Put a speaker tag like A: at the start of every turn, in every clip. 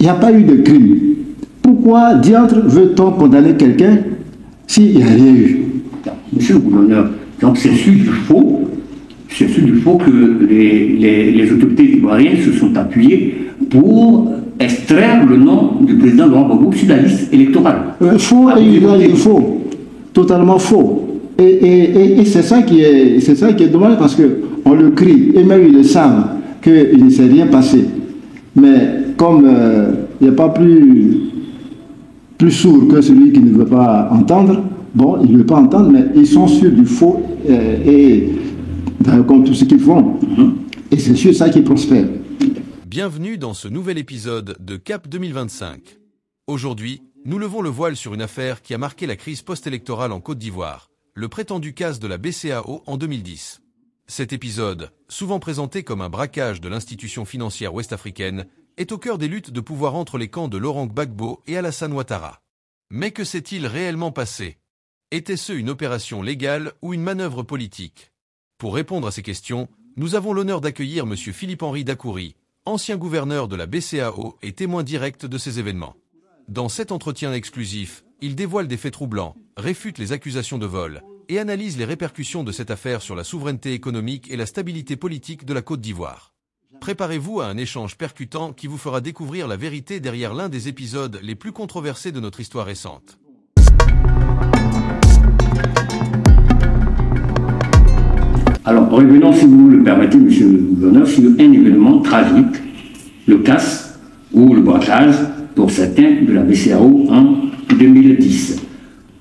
A: il n'y a pas eu de crime. Pourquoi diantre veut-on condamner quelqu'un s'il n'y a rien eu?
B: Monsieur le gouverneur, donc c'est sur du faux, que les autorités ivoiriennes se sont appuyées pour extraire le nom du président Laurent Gbagbo sur la liste électorale.
A: Faux, et il est faux, totalement faux. Et c'est ça qui est dommage, parce qu'on le crie, et même ils le savent qu'il ne s'est rien passé. Mais comme il n'y a pas plus sourd que celui qui ne veut pas entendre, bon, ils ne veulent pas entendre, mais ils sont sûrs du faux, et comme tout ce qu'ils font. Et c'est sur ça qu'ils prospèrent.
C: Bienvenue dans ce nouvel épisode de CAP 2025. Aujourd'hui, nous levons le voile sur une affaire qui a marqué la crise post-électorale en Côte d'Ivoire, le prétendu casse de la BCEAO en 2010. Cet épisode, souvent présenté comme un braquage de l'institution financière ouest-africaine, est au cœur des luttes de pouvoir entre les camps de Laurent Gbagbo et Alassane Ouattara. Mais que s'est-il réellement passé? Était-ce une opération légale ou une manœuvre politique? Pour répondre à ces questions, nous avons l'honneur d'accueillir M. Philippe-Henri Dacoury, ancien gouverneur de la BCEAO et témoin direct de ces événements. Dans cet entretien exclusif, il dévoile des faits troublants, réfute les accusations de vol et analyse les répercussions de cette affaire sur la souveraineté économique et la stabilité politique de la Côte d'Ivoire. Préparez-vous à un échange percutant qui vous fera découvrir la vérité derrière l'un des épisodes les plus controversés de notre histoire récente.
B: Alors, revenons, si vous le permettez, monsieur le gouverneur, sur un événement tragique, le casse ou le braquage, pour certains, de la BCEAO en 2010.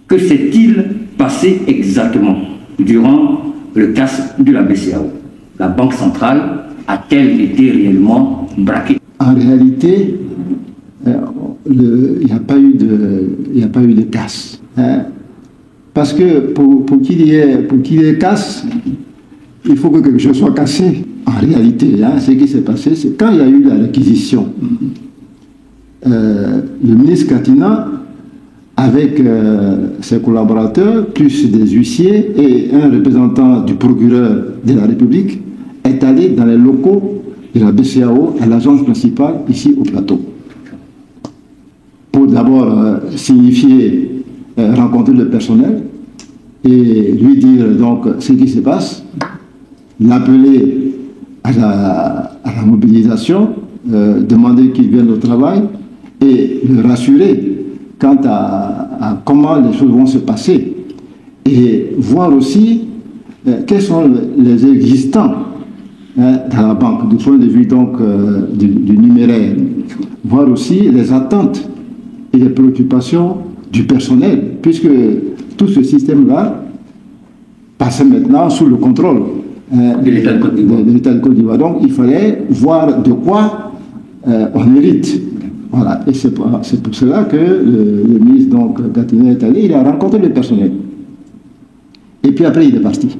B: Que s'est-il passé exactement durant le casse de la BCEAO? La Banque centrale a-t-elle été réellement braquée?
A: En réalité, il n'y a pas eu de casse. Parce que pour qu'il y ait casse, il faut que quelque chose soit cassé. En réalité, ce qui s'est passé, c'est quand il y a eu la réquisition. Le ministre Katina, avec ses collaborateurs, plus des huissiers et un représentant du procureur de la République, est allé dans les locaux de la BCEAO, à l'agence principale, ici au plateau. Pour d'abord signifier, rencontrer le personnel et lui dire donc ce qui se passe, l'appeler à la mobilisation, demander qu'il vienne au travail et le rassurer quant à comment les choses vont se passer, et voir aussi quels sont les existants dans la banque, du point de vue donc du numéraire, voir aussi les attentes et les préoccupations du personnel, puisque tout ce système-là passe maintenant sous le contrôle de l'État de Côte d'Ivoire. Donc il fallait voir de quoi on hérite. Voilà. Et c'est pour cela que le ministre donc, Katina est allé, il a rencontré le personnel. Et puis après il est parti.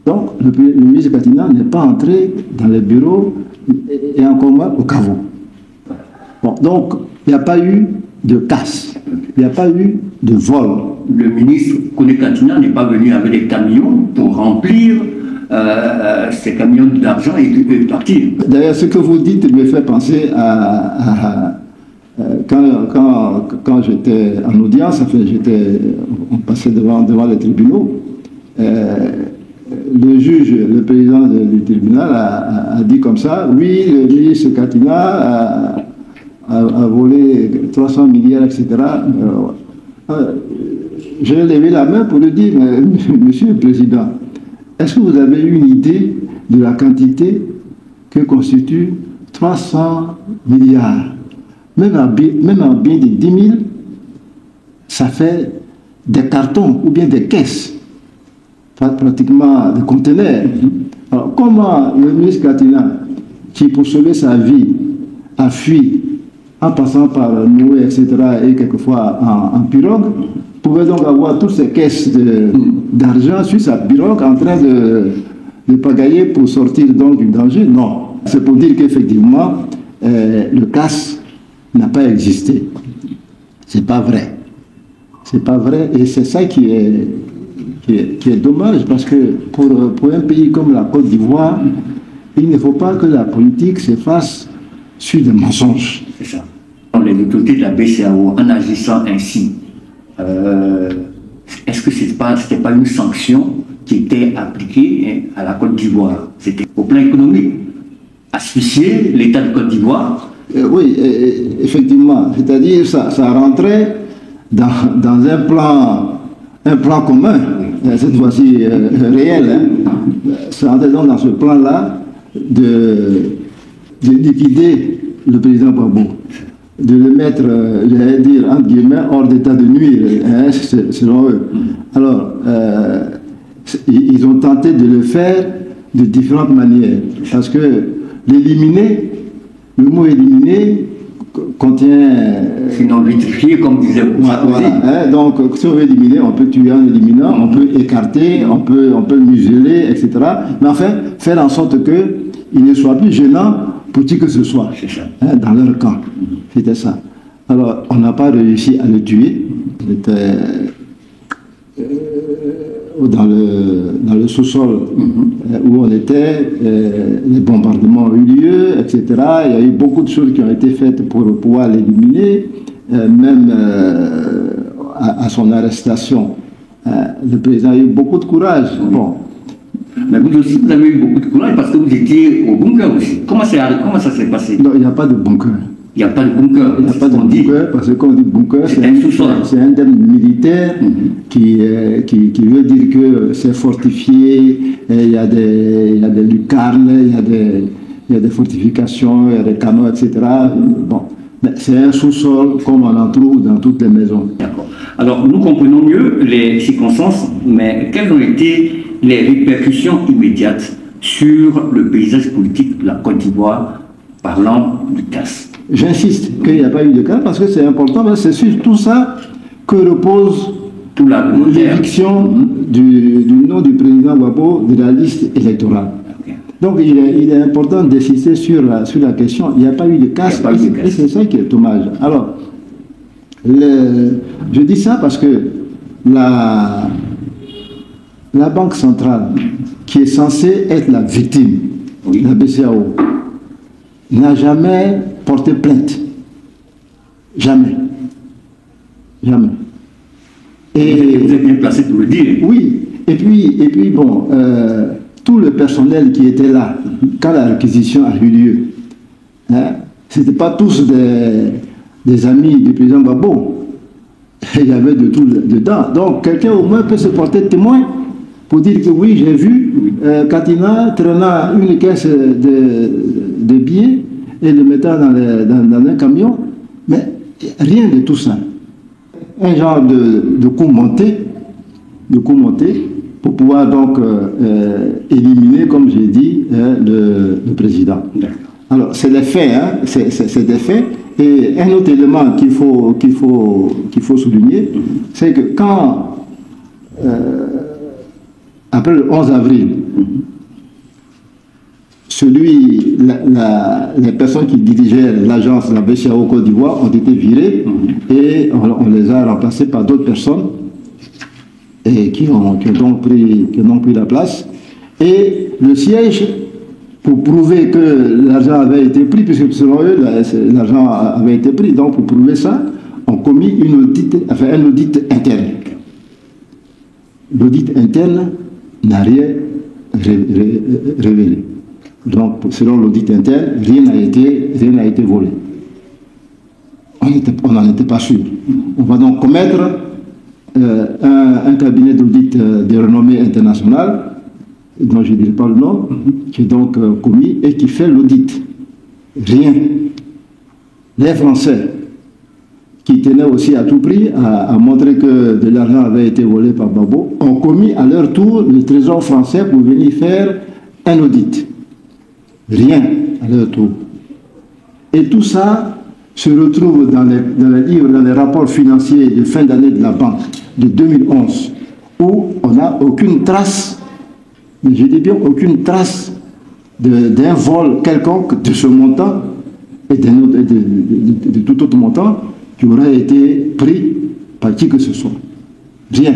A: Donc le ministre Katina n'est pas entré dans les bureaux et encore moins au caveau. Bon, donc il n'y a pas eu de casse, il n'y a pas eu de vol.
B: Le ministre Kone Katina n'est pas venu avec des camions pour remplir ces camions d'argent et partir.
A: D'ailleurs, ce que vous dites me fait penser à quand j'étais en audience, enfin, on passait devant les tribunaux. Le juge, le président du tribunal a dit comme ça: oui, le ministre Katina a volé 300 milliards, etc. J'ai levé la main pour lui dire: Monsieur le Président, est-ce que vous avez une idée de la quantité que constitue 300 milliards? Même en bien de 10 000, ça fait des cartons ou bien des caisses, pratiquement des conteneurs. Alors, comment le ministre Katina, qui pour sauver sa vie a fui en passant par Noué, etc., et quelquefois en pirogue, pouvait donc avoir toutes ces caisses d'argent sur sa pirogue en train de pagailler pour sortir donc du danger? Non. C'est pour dire qu'effectivement, le casse n'a pas existé. C'est pas vrai. C'est pas vrai, et c'est ça qui est dommage, parce que pour un pays comme la Côte d'Ivoire, il ne faut pas que la politique se fasse sur des mensonges.
B: C'est ça. côté de la BCEAO en agissant ainsi, est-ce que c'était pas une sanction qui était appliquée à la Côte d'Ivoire? C'était au plan économique, asphyxier l'État de Côte d'Ivoire.
A: Oui, effectivement, c'est-à-dire ça rentrait dans un plan commun, cette fois-ci réel. Hein. Ça rentrait donc dans ce plan-là de liquider le président Gbagbo, de le mettre, j'allais dire, entre guillemets, hors d'état de nuire, hein, selon eux. Alors, ils ont tenté de le faire de différentes manières, parce que l'éliminer, le mot éliminer contient...
B: Sinon vitrifier, comme disait
A: voilà, hein, donc, si on veut éliminer, on peut tuer en éliminant, on peut écarter, on peut museler, etc. Mais enfin, faire en sorte qu'il ne soit plus gênant pour qui que ce soit, hein, dans leur camp. C'était ça. Alors, on n'a pas réussi à le tuer. Il était dans le sous-sol où on était, les bombardements ont eu lieu, etc. Il y a eu beaucoup de choses qui ont été faites pour pouvoir l'éliminer, même à son arrestation. Le président a eu beaucoup de courage. Bon.
B: Mais vous aussi, vous avez eu beaucoup de courage parce que vous étiez au bunker aussi. Comment ça s'est passé?
A: Non, il n'y a pas de bunker.
B: Il n'y a pas de bunker.
A: Il n'y a pas de bunker, parce que quand on dit bunker, c'est un sous-sol. C'est un terme militaire qui veut dire que c'est fortifié, il y a des lucarnes, il y a des fortifications, il y a des canaux, etc. Bon. Mais c'est un sous-sol comme on en trouve dans toutes les maisons.
B: D'accord. Alors, nous comprenons mieux les circonstances, mais quelles ont été les répercussions immédiates sur le paysage politique de la Côte d'Ivoire, parlant du CAS?
A: J'insiste qu'il n'y a pas eu de cas parce que c'est important, c'est sur tout ça que repose l'éviction du nom du président Gbagbo de la liste électorale. Okay. Donc il est important d'insister sur la question. Il n'y a pas eu de cas et c'est ça qui est dommage. Alors, je dis ça parce que la Banque centrale, qui est censée être la victime, la BCEAO, n'a jamais porté plainte. Jamais. Jamais.
B: Et vous êtes bien placé pour le dire.
A: Oui. Et puis bon, tout le personnel qui était là, quand la réquisition a eu lieu, hein, ce n'étaient pas tous des amis du président Gbagbo. Il y avait de tout dedans. Donc quelqu'un au moins peut se porter témoin pour dire que oui, j'ai vu Katina traînant une caisse de billets et le mettant dans un camion, mais rien de tout ça. Un genre de coup monté pour pouvoir donc éliminer, comme j'ai dit, le président. Alors, c'est les faits, hein, c'est des faits. Et un autre élément qu'il faut souligner, c'est que quand, après le 11 avril, les personnes qui dirigeaient l'agence, la BCEAO Côte d'Ivoire, ont été virées et on les a remplacées par d'autres personnes et qui ont donc pris la place. Et le siège, pour prouver que l'argent avait été pris, puisque selon eux, l'argent avait été pris, donc pour prouver ça, ont commis un audit interne. L'audit interne n'a rien révélé. Donc, selon l'audit interne, rien n'a été volé. On n'en était pas sûr. On va donc commettre un cabinet d'audit de renommée internationale, dont je ne dirai pas le nom, qui est donc commis et qui fait l'audit. Rien. Les Français, qui tenaient aussi à tout prix à montrer que de l'argent avait été volé par Gbagbo, ont commis à leur tour le Trésor français pour venir faire un audit. Rien à leur tour. Et tout ça se retrouve dans les livres, dans les rapports financiers de fin d'année de la banque de 2011, où on n'a aucune trace, mais je dis bien aucune trace d'un vol quelconque de ce montant et de tout autre montant qui aurait été pris par qui que ce soit. Rien.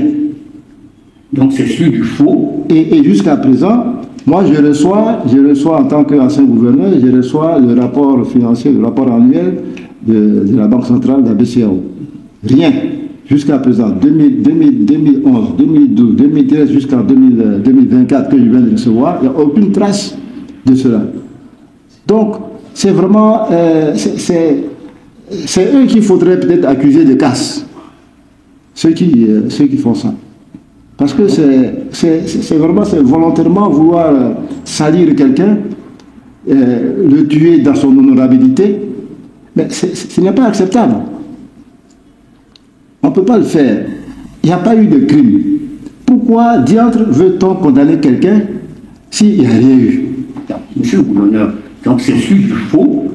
B: Donc c'est sûr du faux.
A: Et jusqu'à présent, moi je reçois en tant qu'ancien gouverneur, je reçois le rapport financier, le rapport annuel de la Banque centrale, de la BCAO. Rien. Jusqu'à présent, 2011, 2012, 2013, jusqu'en 2024 que je viens de recevoir, il n'y a aucune trace de cela. Donc, c'est vraiment... c'est eux qu'il faudrait peut-être accuser de casse. Ceux qui font ça. Parce que c'est vraiment volontairement vouloir salir quelqu'un, le tuer dans son honorabilité. Mais ce n'est pas acceptable. On ne peut pas le faire. Il n'y a pas eu de crime. Pourquoi diantre veut-on condamner quelqu'un s'il n'y a rien eu?
B: Monsieur le gouverneur, donc c'est sur du faux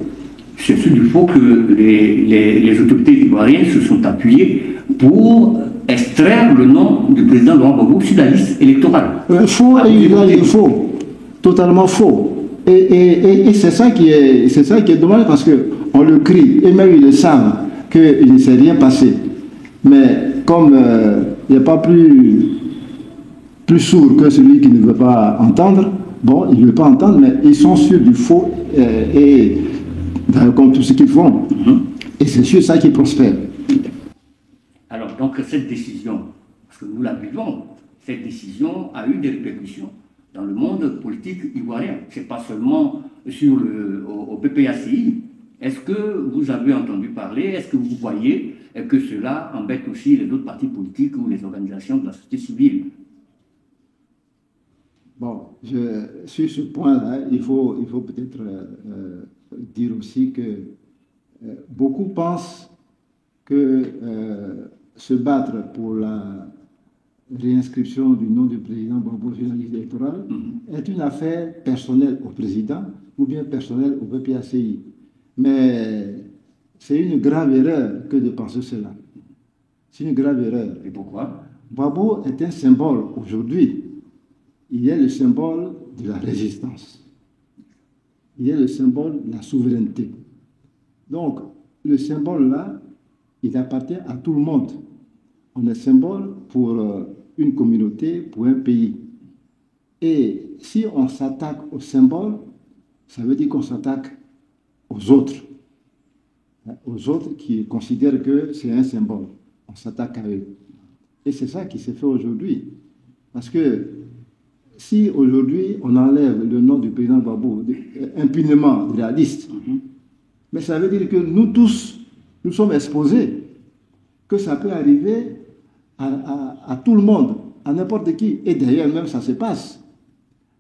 B: que les autorités ivoiriennes se sont appuyées pour extraire le nom du président Laurent Gbagbo sur la liste électorale.
A: Faux et faux. Totalement faux. Et c'est ça qui est dommage parce qu'on le crie, et même ils le savent qu'il ne s'est rien passé. Mais comme il n'y a pas plus sourd que celui qui ne veut pas entendre, bon, ils ne veulent pas entendre, mais ils sont sûrs du faux et comme tout ce qu'ils font. Et c'est sur ça qu'ils prospèrent.
B: Alors, donc, cette décision, parce que nous la vivons, cette décision a eu des répercussions dans le monde politique ivoirien. Ce n'est pas seulement au PPACI. Est-ce que vous avez entendu parler, est-ce que vous voyez que cela embête aussi les autres partis politiques ou les organisations de la société civile?
A: Bon, sur ce point-là, il faut peut-être dire aussi que beaucoup pensent que se battre pour la réinscription du nom du président Gbagbo sur la liste électorale est une affaire personnelle au président ou bien personnelle au PPACI. Mais c'est une grave erreur que de penser cela. C'est une grave erreur.
B: Et pourquoi?
A: Gbagbo est un symbole aujourd'hui. Il est le symbole de la résistance. Il est le symbole de la souveraineté. Donc, le symbole-là, il appartient à tout le monde. On est symbole pour une communauté, pour un pays. Et si on s'attaque au symbole, ça veut dire qu'on s'attaque aux autres. Aux autres qui considèrent que c'est un symbole. On s'attaque à eux. Et c'est ça qui s'est fait aujourd'hui. Parce que si aujourd'hui on enlève le nom du président Gbagbo impunément de la liste, mais ça veut dire que nous tous, nous sommes exposés, que ça peut arriver à tout le monde, à n'importe qui. Et d'ailleurs même ça se passe.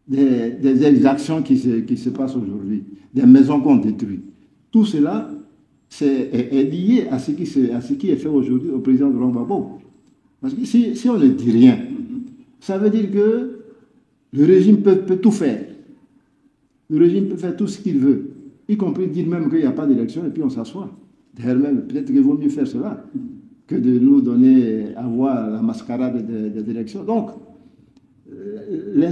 A: Des exactions qui se passent aujourd'hui, des maisons qu'on détruit. Tout cela est lié à ce qui est fait aujourd'hui au président Laurent Gbagbo. Parce que si on ne dit rien, ça veut dire que le régime peut tout faire. Le régime peut faire tout ce qu'il veut, y compris dire même qu'il n'y a pas d'élection et puis on s'assoit. D'ailleurs même, peut-être qu'il vaut mieux faire cela que de nous donner à voir la mascarade des élections. Donc, la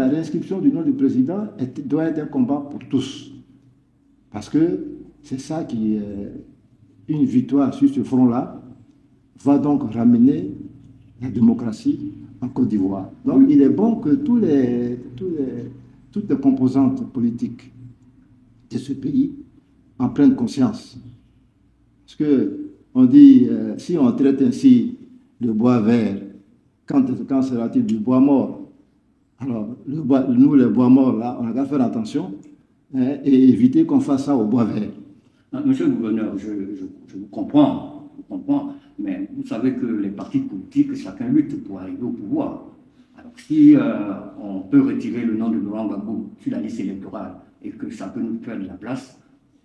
A: réinscription du nom du président doit être un combat pour tous. Parce que c'est ça qui est une victoire sur ce front-là, va donc ramener la démocratie en Côte d'Ivoire. Donc il est bon que toutes les composantes politiques de ce pays en prennent conscience. Parce qu'on dit, si on traite ainsi le bois vert, quand sera-t-il du bois mort? Alors, nous, les bois morts, là, on a qu'à faire attention et éviter qu'on fasse ça au bois vert.
B: Monsieur le gouverneur, je vous comprends, mais vous savez que les partis politiques, chacun lutte pour arriver au pouvoir. Alors, si on peut retirer le nom de Laurent Gbagbo sur la liste électorale et que ça peut nous faire de la place,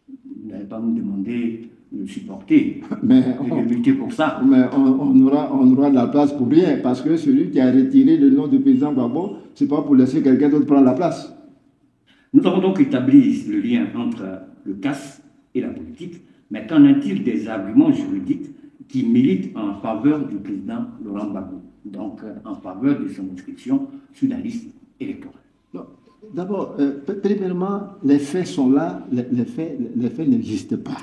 B: vous n'allez pas nous demander de le supporter, de lutter pour ça.
A: Mais on aura de la place pour rien, parce que celui qui a retiré le nom du président Gbagbo, ce n'est pas pour laisser quelqu'un d'autre prendre la place.
B: Nous avons donc établi le lien entre le CAS et la politique, mais qu'en est-il des arguments juridiques qui militent en faveur du président Laurent Gbagbo, donc en faveur de son inscription sur la liste électorale?
A: D'abord, premièrement, les faits sont là, les faits n'existent pas.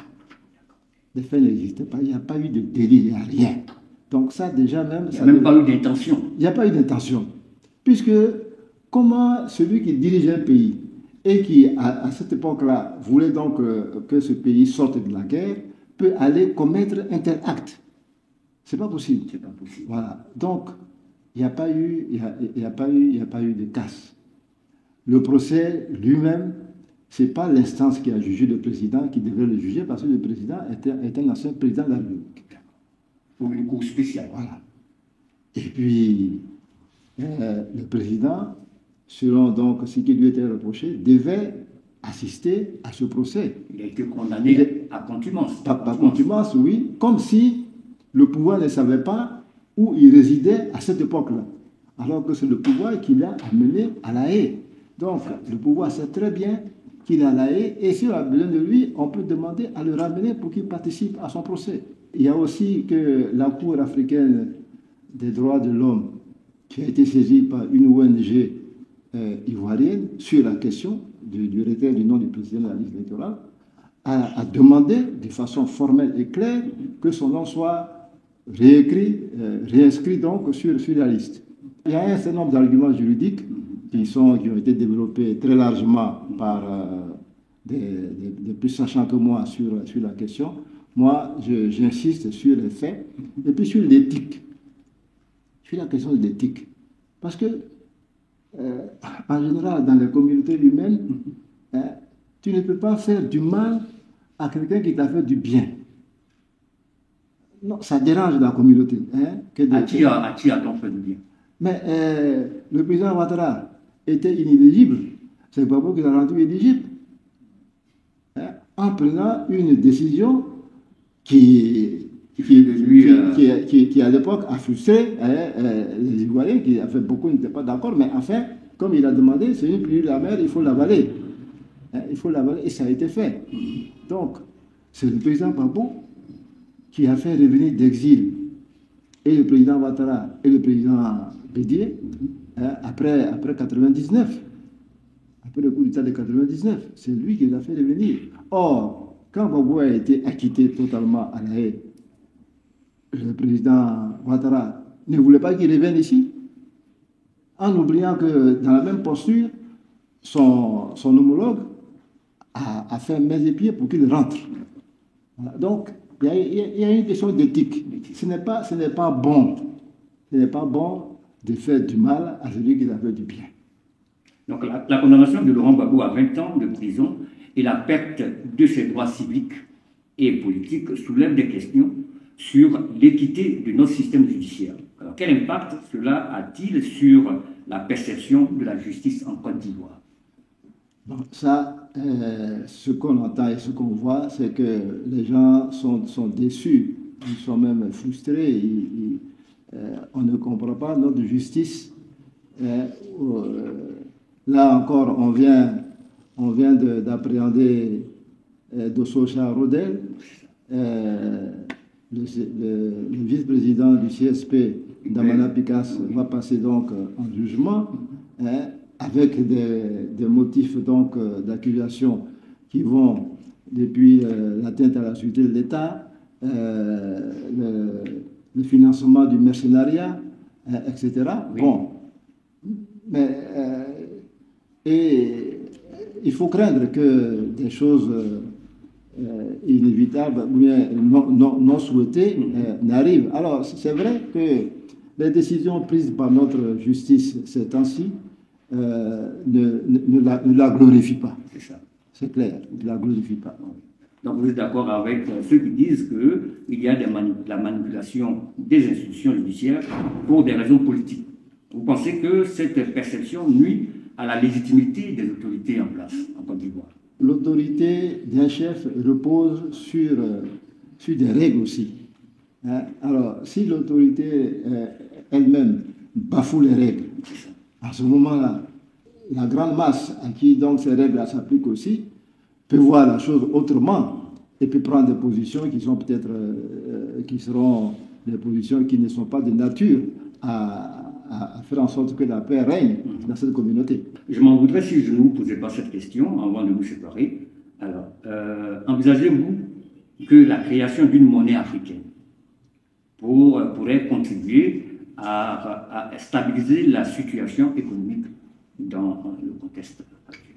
A: Les faits n'existent pas, il n'y a pas eu de délit, il n'y a rien. Donc ça déjà même...
B: Il n'y a même pas eu d'intention.
A: Il n'y a pas eu d'intention. Puisque comment celui qui dirige un pays et qui, à cette époque-là, voulait donc que ce pays sorte de la guerre, peut aller commettre un tel acte. C'est pas possible.
B: C'est pas possible.
A: Voilà. Donc, il n'y a pas eu de casse. Le procès lui-même, c'est pas l'instance qui a jugé le président qui devrait le juger, parce que le président est un ancien président de la République.
B: Pour une cour spéciale.
A: Voilà. Et puis, le président, selon donc ce qui lui était reproché, devait assister à ce procès.
B: Il a été condamné à contumace.
A: Par contumace, oui, comme si le pouvoir ne savait pas où il résidait à cette époque-là. Alors que c'est le pouvoir qui l'a amené à La Haye. Donc, le pouvoir sait très bien qu'il est à La Haye, et si on a besoin de lui, on peut demander à le ramener pour qu'il participe à son procès. Il y a aussi que la Cour africaine des droits de l'homme, qui a été saisie par une ONG ivoirienne sur la question du retrait du nom du président de la liste électorale, a demandé de façon formelle et claire que son nom soit réinscrit donc sur la liste. Il y a un certain nombre d'arguments juridiques qui ont été développés très largement par des plus sachants que moi sur la question. Moi, j'insiste sur les faits et puis sur l'éthique. Sur la question de l'éthique. Parce que, en général, dans les communautés humaines, tu ne peux pas faire du mal à quelqu'un qui t'a fait du bien. Non, ça dérange la communauté.
B: À qui a-t-on fait du bien?
A: Mais le président Ouattara était inéligible. C'est Gbagbo qui l'a rendu éligible. En prenant une décision qui à l'époque a frustré les Ivoiriens, qui a fait beaucoup n'étaient pas d'accord, mais enfin, comme il a demandé, c'est une pluie de la mer, il faut l'avaler. Il faut l'avaler, et ça a été fait. Donc, c'est le président Gbagbo qui a fait revenir d'exil et le président Ouattara et le président Bédié après 99. Après le coup d'État de 99, c'est lui qui les a fait revenir. Or, quand Gbagbo a été acquitté totalement à La Haye, le président Ouattara ne voulait pas qu'il revienne ici, en oubliant que dans la même posture, son homologue a fait main et pieds pour qu'il rentre. Voilà. Donc, il y a une question d'éthique. Ce n'est pas bon. Ce n'est pas bon de faire du mal à celui qui a fait du bien.
B: Donc la condamnation de Laurent Gbagbo à 20 ans de prison et la perte de ses droits civiques et politiques soulèvent des questions sur l'équité de notre système judiciaire. Alors, quel impact cela a-t-il sur la perception de la justice en Côte d'Ivoire?
A: Bon, ça, ce qu'on entend et ce qu'on voit, c'est que les gens sont déçus, ils sont même frustrés, on ne comprend pas notre justice. Là encore, on vient d'appréhender Dossocha Rodel, le vice-président du CSP, Damana Picasse, va passer donc en jugement, avec des motifs donc d'accusation qui vont depuis l'atteinte à la sécurité de l'État, le financement du mercenariat, etc. Oui. Bon, mais et il faut craindre que des choses inévitables ou bien non souhaitées n'arrivent. Alors, c'est vrai que les décisions prises par notre justice ces temps-ci ne la glorifient pas.
B: C'est ça.
A: C'est clair, ne la glorifient pas.
B: Donc vous êtes d'accord avec ceux qui disent qu'il y a la manipulation des institutions judiciaires pour des raisons politiques. Vous pensez que cette perception nuit à la légitimité des autorités en place en Côte d'Ivoire?
A: L'autorité d'un chef repose sur des règles aussi. Alors, si l'autorité elle-même bafoue les règles, à ce moment-là, la grande masse à qui donc ces règles s'appliquent aussi peut voir la chose autrement et peut prendre des positions qui sont peut-être qui seront des positions qui ne sont pas de nature à faire en sorte que la paix règne dans cette communauté.
B: Je m'en voudrais si je ne vous posais pas cette question avant de nous séparer. Alors, envisagez-vous que la création d'une monnaie africaine pourrait contribuer à stabiliser la situation économique dans le contexte actuel?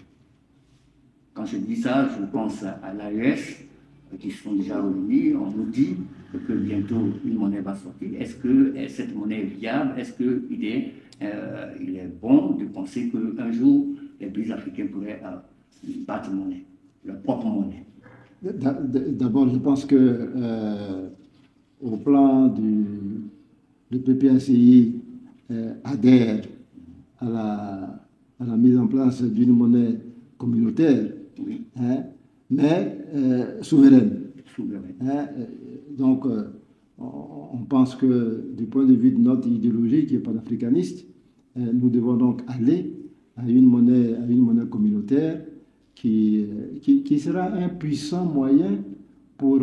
B: Quand je dis ça, je pense à l'AES, qui sont déjà réunis. On nous dit que bientôt une monnaie va sortir. Est-ce que cette monnaie est viable? Est-ce qu'il est, il est bon de penser qu'un jour, les pays africains pourraient battre monnaie, leur propre monnaie?
A: D'abord, je pense que au plan du PPACI adhère à la mise en place d'une monnaie communautaire,
B: Oui.
A: Mais souveraine.
B: Souveraine.
A: Donc, on pense que du point de vue de notre idéologie qui est panafricaniste, nous devons donc aller à une monnaie communautaire qui sera un puissant moyen pour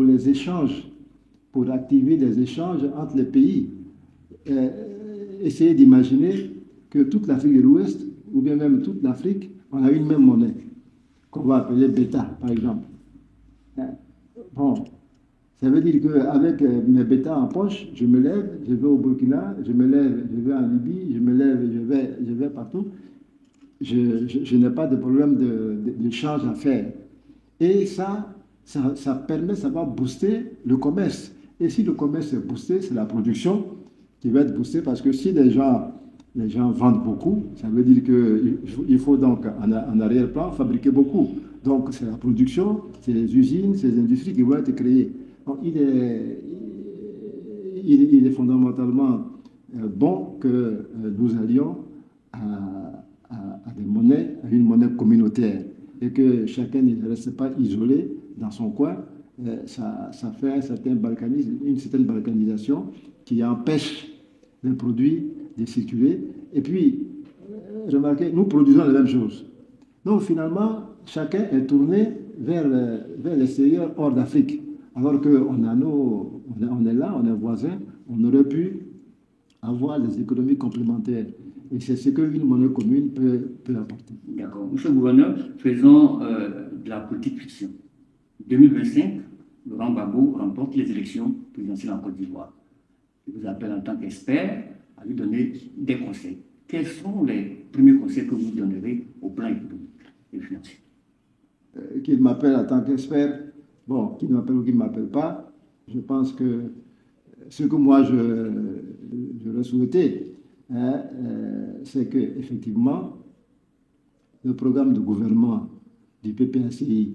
A: les échanges, pour activer des échanges entre les pays. Essayez d'imaginer que toute l'Afrique de l'Ouest, ou bien même toute l'Afrique, on a une même monnaie, qu'on va appeler bêta, par exemple. Bon, ça veut dire qu'avec mes bêtas en poche, je me lève, je vais au Burkina, je me lève, je vais en Libye, je me lève, je vais partout. Je n'ai pas de problème de change à faire. Et ça permet, ça va booster le commerce. Et si le commerce est boosté, c'est la production qui va être boostée, parce que si les gens vendent beaucoup, ça veut dire qu'il faut donc en arrière-plan fabriquer beaucoup. Donc c'est la production, c'est les usines, c'est les industries qui vont être créées. Donc, il est fondamentalement bon que nous allions à des monnaies, à une monnaie communautaire, et que chacun ne reste pas isolé dans son coin. Ça fait une certaine balkanisation qui empêche les produits de circuler. Et puis, remarquez, nous produisons la même chose. Donc finalement, chacun est tourné vers l'extérieur, hors d'Afrique. Alors qu'on est là, on est voisins, on aurait pu avoir des économies complémentaires. Et c'est ce qu'une monnaie commune peut apporter.
B: D'accord. Monsieur le gouverneur, faisons de la politique fiction. 2025, Laurent Gbagbo remporte les élections présidentielles en Côte d'Ivoire. Je vous appelle en tant qu'expert à lui donner des conseils. Quels sont les premiers conseils que vous donnerez au plan économique et financier?
A: Qu'il m'appelle en tant qu'expert, bon, qu'il m'appelle ou qu'il ne m'appelle pas, je pense que ce que moi j'aurais souhaité, c'est qu'effectivement, le programme de gouvernement du PPACI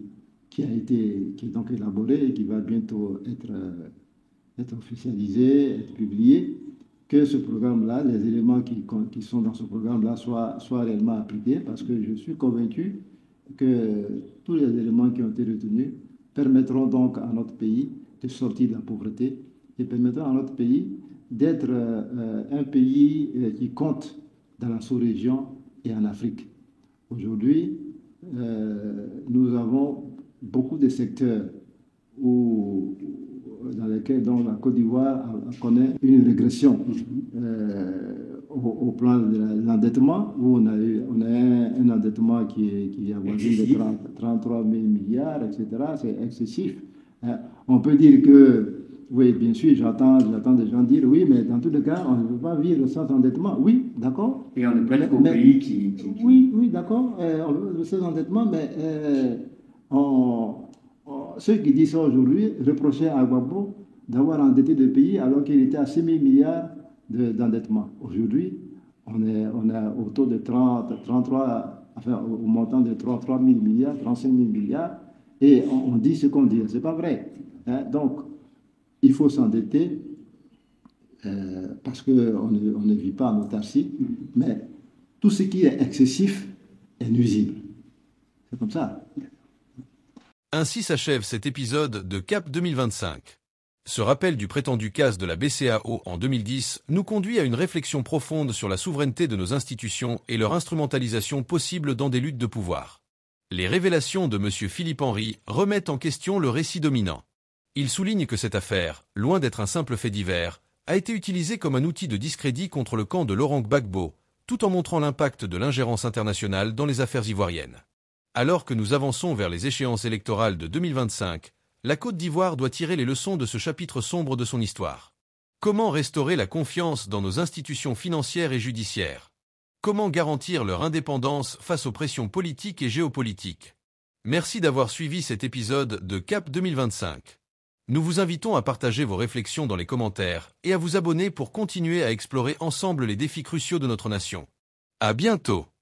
A: qui est donc élaboré et qui va bientôt être officialisé, être publié, que ce programme-là, les éléments qui sont dans ce programme-là soient réellement appliqués, parce que je suis convaincu que tous les éléments qui ont été retenus permettront donc à notre pays de sortir de la pauvreté et permettront à notre pays d'être un pays qui compte dans la sous-région et en Afrique. Aujourd'hui, nous avons beaucoup de secteurs dans lesquels donc, la Côte d'Ivoire connaît une régression au plan de l'endettement, où on a un endettement qui avoisine de 33 000 milliards, etc. C'est excessif. On peut dire que, oui, bien sûr, j'entends des gens dire, oui, mais dans tous les cas, on ne peut pas vivre sans endettement. Oui, d'accord.
B: Et on est presque au pays qui...
A: Oui, d'accord. On veut vivre sans endettement, mais ceux qui disent ça aujourd'hui reprochaient à Gbagbo d'avoir endetté le pays alors qu'il était à 6 000 milliards d'endettement. Aujourd'hui, on est autour de 33, enfin au montant de 33 000 milliards, 35 000 milliards, et on dit ce qu'on dit. C'est pas vrai. Donc, il faut s'endetter parce qu'on ne vit pas en autarcie, mais tout ce qui est excessif est nuisible. C'est comme ça.
C: Ainsi s'achève cet épisode de CAP 2025. Ce rappel du prétendu casse de la BCAO en 2010 nous conduit à une réflexion profonde sur la souveraineté de nos institutions et leur instrumentalisation possible dans des luttes de pouvoir. Les révélations de M. Philippe Henry remettent en question le récit dominant. Il souligne que cette affaire, loin d'être un simple fait divers, a été utilisée comme un outil de discrédit contre le camp de Laurent Gbagbo, tout en montrant l'impact de l'ingérence internationale dans les affaires ivoiriennes. Alors que nous avançons vers les échéances électorales de 2025, la Côte d'Ivoire doit tirer les leçons de ce chapitre sombre de son histoire. Comment restaurer la confiance dans nos institutions financières et judiciaires? Comment garantir leur indépendance face aux pressions politiques et géopolitiques? Merci d'avoir suivi cet épisode de CAP 2025. Nous vous invitons à partager vos réflexions dans les commentaires et à vous abonner pour continuer à explorer ensemble les défis cruciaux de notre nation. À bientôt!